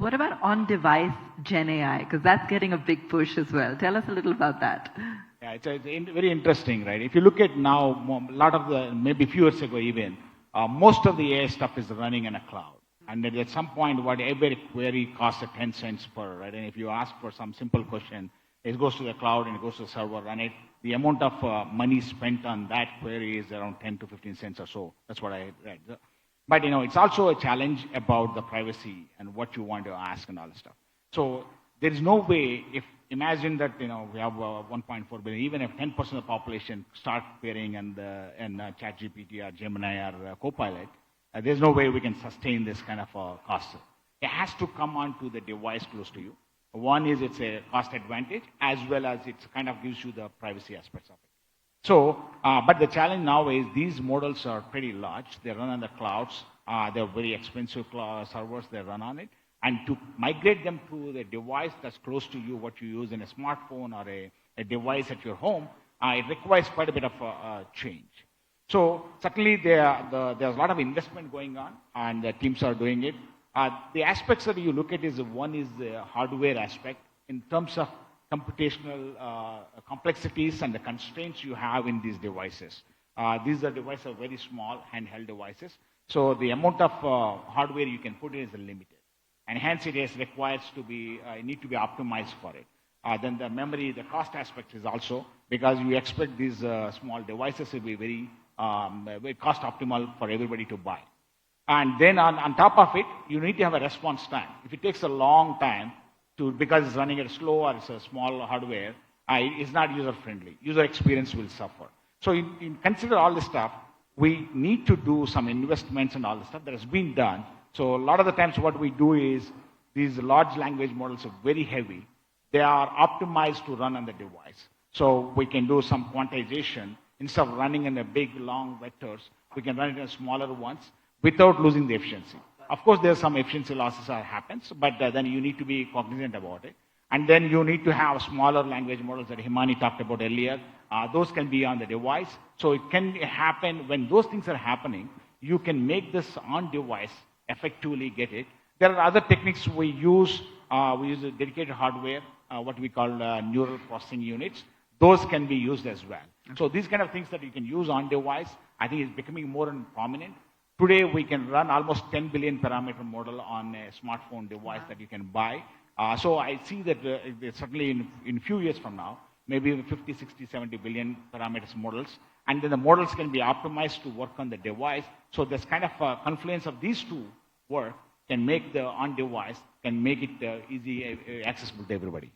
What about on-device Gen AI? Because that's getting a big push as well. Tell us a little about that. Yeah, it's very interesting, right? If you look at now, a lot of the, maybe a few years ago even, most of the AI stuff is running in a cloud. And then at some point, what every query costs 10 cents per, right? And if you ask for some simple question, it goes to the cloud and it goes to the server, and the amount of money spent on that query is around 10 to 15 cents or so. That's what I read. But it's also a challenge about the privacy and what you want to ask and all that stuff. So there is no way, if imagine that we have 1.4 billion, even if 10% of the population start querying and ChatGPT or Gemini or Copilot, there's no way we can sustain this kind of cost. It has to come onto the device close to you. One is it's a cost advantage, as well as it kind of gives you the privacy aspects of it. So, but the challenge now is these models are pretty large. They run on the clouds. They're very expensive servers they run on it. And to migrate them to the device that's close to you, what you use in a smartphone or a device at your home, it requires quite a bit of change. So certainly there's a lot of investment going on, and the teams are doing it. The aspects that you look at is, one is the hardware aspect in terms of computational complexities and the constraints you have in these devices. These are devices are very small, handheld devices. So the amount of hardware you can put in is limited. And hence it is requires to be, need to be optimized for it. Then the memory, the cost aspect is also, because you expect these small devices to be very cost optimal for everybody to buy. And then on top of it, you need to have a response time. If it takes a long time, because it's running at slow or it's a small hardware, it's not user-friendly. User experience will suffer. So in consider all this stuff, we need to do some investments and all this stuff that has been done. So a lot of the times what we do is, these large language models are very heavy. They are optimized to run on the device. So we can do some quantization. Instead of running in a big, long vectors, we can run it in smaller ones without losing the efficiency. Of course, there's some efficiency losses that happens, but then you need to be cognizant about it. And then you need to have smaller language models that Himani talked about earlier. Those can be on the device. So it can happen when those things are happening, you can make this on device effectively get it. There are other techniques we use. We use a dedicated hardware, what we call neural processing units. Those can be used as well. So these kind of things that you can use on device, I think is becoming more and prominent. Today, we can run almost 10 billion parameter model on a smartphone device that you can buy. So I see that certainly in a few years from now, maybe 50, 60, 70 billion parameters models. And then the models can be optimized to work on the device. So this kind of confluence of these two work can make the on-device, can make it easy, accessible to everybody.